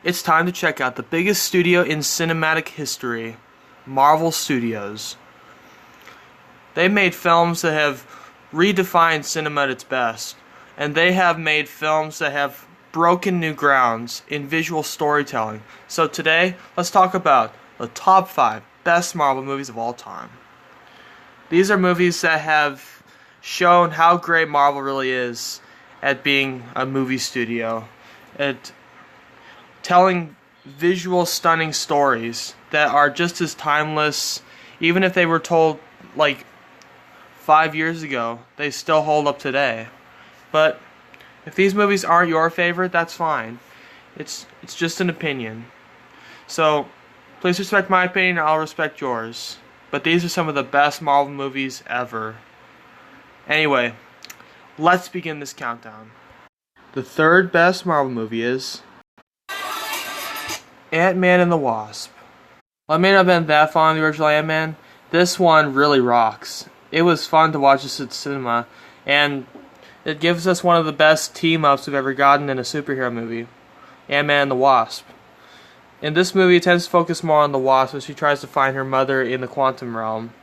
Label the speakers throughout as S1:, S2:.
S1: It's time to check out the biggest studio in cinematic history, Marvel Studios. They made films that have redefined cinema at its best, and they have made films that have broken new grounds in visual storytelling. So today, let's talk about the top 5 best Marvel movies of all time. These are movies that have shown how great Marvel really is at being a movie studio, at telling visual stunning stories that are just as timeless. Even if they were told like 5 years ago, they still hold up today. But if these movies aren't your favorite, that's fine. It's just an opinion. So please respect my opinion, and I'll respect yours. But these are some of the best Marvel movies ever. Anyway, let's begin this countdown. The third best Marvel movie is Ant-Man and the Wasp. While I may not have been that fond of the original Ant-Man, this one really rocks. It was fun to watch this at cinema, and it gives us one of the best team-ups we've ever gotten in a superhero movie, Ant-Man and the Wasp. In this movie, it tends to focus more on the Wasp as she tries to find her mother in the quantum realm.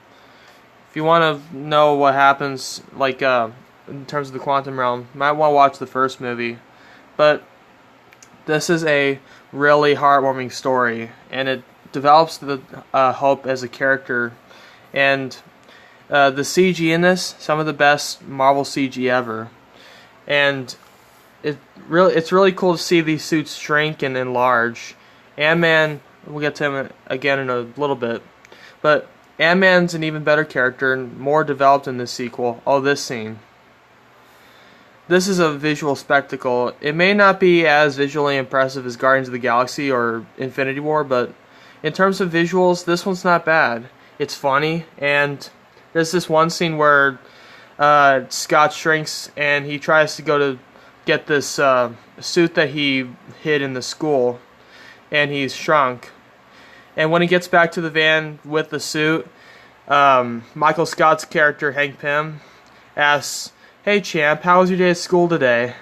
S1: If you want to know what happens, in terms of the quantum realm, you might want to watch the first movie. But this is a really heartwarming story, and it develops the Hope as a character. And the CG in this, some of the best Marvel CG ever. And it's really cool to see these suits shrink and enlarge. Ant-Man, we'll get to him again in a little bit, but Ant-Man's an even better character and more developed in this sequel. Oh, this scene. This is a visual spectacle. It may not be as visually impressive as Guardians of the Galaxy or Infinity War, but in terms of visuals, this one's not bad. It's funny, and there's this one scene where Scott shrinks and he tries to go to get this suit that he hid in the school, and he's shrunk. And when he gets back to the van with the suit, Michael Scott's character, Hank Pym, asks, "Hey champ, how was your day at school today?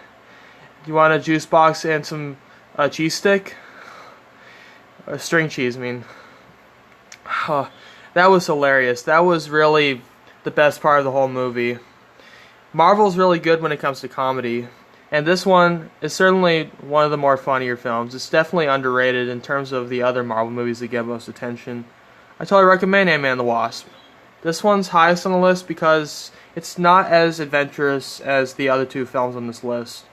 S1: You want a juice box and some cheese stick? String cheese, I mean." That was hilarious. That was really the best part of the whole movie. Marvel's really good when it comes to comedy, and this one is certainly one of the more funnier films. It's definitely underrated in terms of the other Marvel movies that get most attention. I totally recommend Ant-Man and the Wasp. This one's highest on the list because it's not as adventurous as the other two films on this list,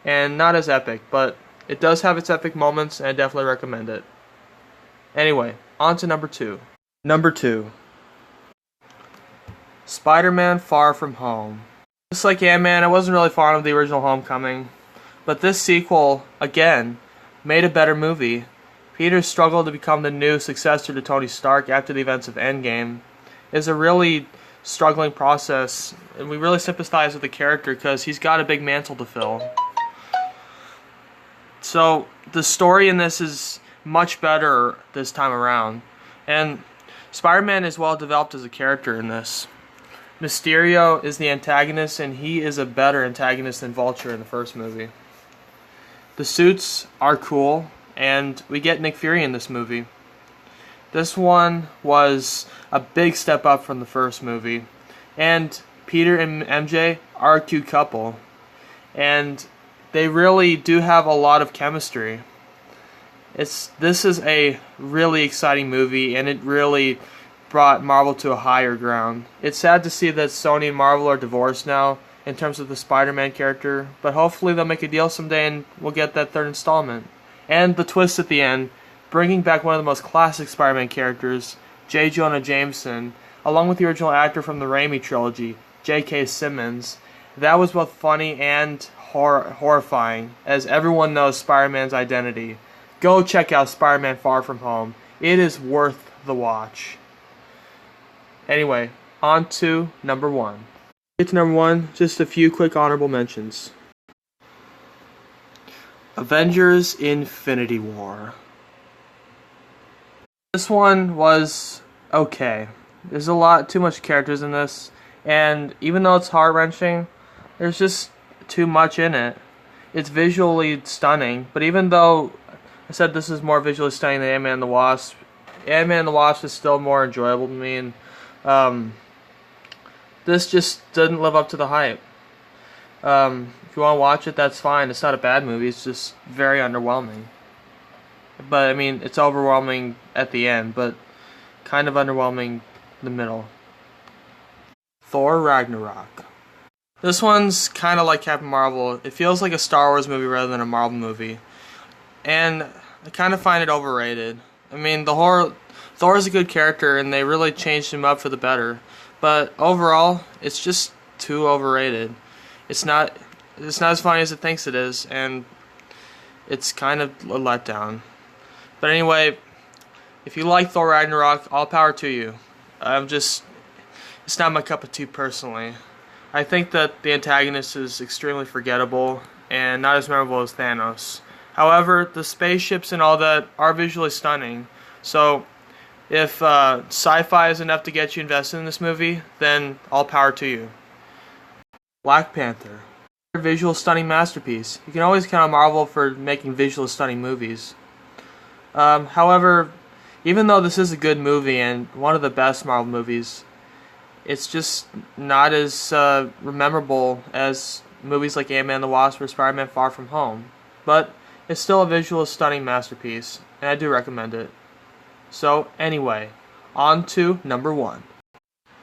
S1: and not as epic, but it does have its epic moments, and I definitely recommend it. Anyway, on to number 2. Number 2. Spider-Man Far From Home. Just like Ant-Man, I wasn't really fond of the original Homecoming, but this sequel, again, made a better movie. Peter's struggle to become the new successor to Tony Stark after the events of Endgame is a really struggling process, and we really sympathize with the character because he's got a big mantle to fill. So the story in this is much better this time around, and Spider-Man is well developed as a character in this. Mysterio is the antagonist, and he is a better antagonist than Vulture in the first movie. The suits are cool, and we get Nick Fury in this movie. This one was a big step up from the first movie, and Peter and MJ are a cute couple, and they really do have a lot of chemistry. This is a really exciting movie, and it really brought Marvel to a higher ground. It's sad to see that Sony and Marvel are divorced now in terms of the Spider-Man character, but hopefully they'll make a deal someday and we'll get that third installment. And the twist at the end, bringing back one of the most classic Spider-Man characters, J. Jonah Jameson, along with the original actor from the Raimi trilogy, J.K. Simmons. That was both funny and horrifying, as everyone knows Spider-Man's identity. Go check out Spider-Man Far From Home. It is worth the watch. Anyway, on to number 1. Get to number 1, just a few quick honorable mentions. Avengers Infinity War. This one was okay. There's too much characters in this, and even though it's heart-wrenching, there's just too much in it. It's visually stunning, but even though I said this is more visually stunning than Ant-Man and the Wasp. Ant-Man and the Wasp is still more enjoyable to me, and this just didn't live up to the hype. If you want to watch it, that's fine. It's not a bad movie. It's just very underwhelming. But, I mean, it's overwhelming at the end, but kind of underwhelming in the middle. Thor Ragnarok. This one's kind of like Captain Marvel. It feels like a Star Wars movie rather than a Marvel movie. And I kind of find it overrated. I mean, Thor is a good character, and they really changed him up for the better. But overall, it's just too overrated. It's not as funny as it thinks it is, and it's kind of a letdown. But anyway, if you like Thor Ragnarok, all power to you. It's not my cup of tea personally. I think that the antagonist is extremely forgettable and not as memorable as Thanos. However, the spaceships and all that are visually stunning. So, if sci-fi is enough to get you invested in this movie, then all power to you. Black Panther. Visual stunning masterpiece. You can always count on Marvel for making visual stunning movies. However, even though this is a good movie and one of the best Marvel movies, it's just not as memorable as movies like Ant-Man and the Wasp or Spider-Man Far From Home. But it's still a visual stunning masterpiece, and I do recommend it. So, anyway, on to number 1.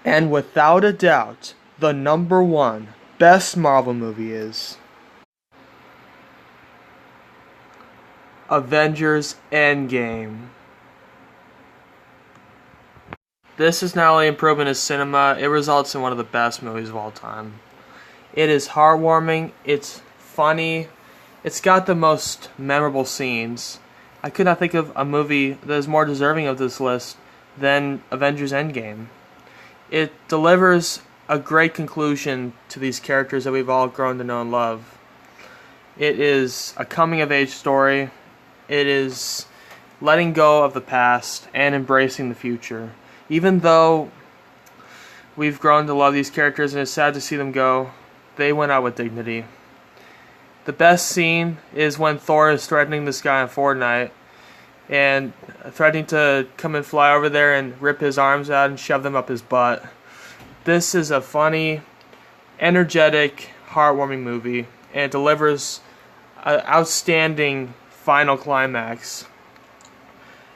S1: And without a doubt, the number 1 best Marvel movie is Avengers Endgame. This is not only improvement as cinema, it results in one of the best movies of all time. It is heartwarming, it's funny, it's got the most memorable scenes. I could not think of a movie that is more deserving of this list than Avengers Endgame. It delivers a great conclusion to these characters that we've all grown to know and love. It is a coming-of-age story. It is letting go of the past and embracing the future. Even though we've grown to love these characters and it's sad to see them go, they went out with dignity. The best scene is when Thor is threatening this guy on Fortnite and threatening to come and fly over there and rip his arms out and shove them up his butt. This is a funny, energetic, heartwarming movie, and it delivers an outstanding final climax.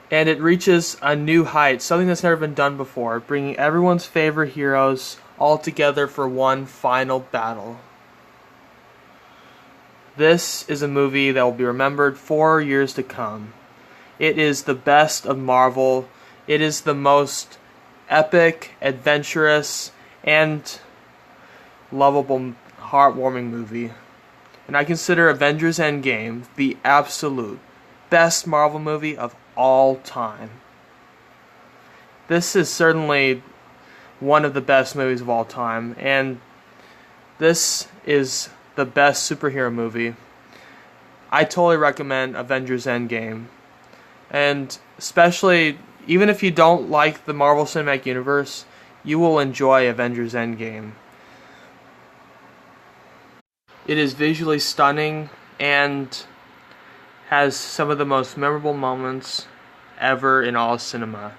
S1: And it reaches a new height, something that's never been done before, bringing everyone's favorite heroes all together for one final battle. This is a movie that will be remembered for years to come. It is the best of Marvel. It is the most epic, adventurous, and lovable, heartwarming movie. And I consider Avengers Endgame the absolute best Marvel movie of all time. This is certainly one of the best movies of all time, and this is the best superhero movie. I totally recommend Avengers Endgame. And especially, even if you don't like the Marvel Cinematic Universe, you will enjoy Avengers Endgame. It is visually stunning and has some of the most memorable moments ever in all cinema.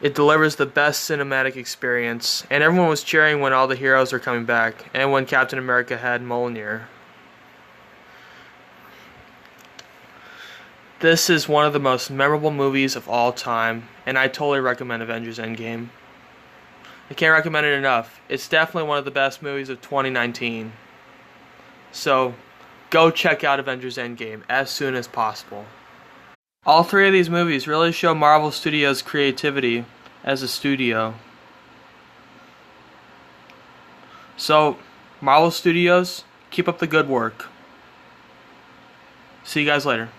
S1: It delivers the best cinematic experience, and everyone was cheering when all the heroes are coming back, and when Captain America had Mjolnir. This is one of the most memorable movies of all time, and I totally recommend Avengers Endgame. I can't recommend it enough. It's definitely one of the best movies of 2019. So, go check out Avengers Endgame as soon as possible. All three of these movies really show Marvel Studios' creativity as a studio. So, Marvel Studios, keep up the good work. See you guys later.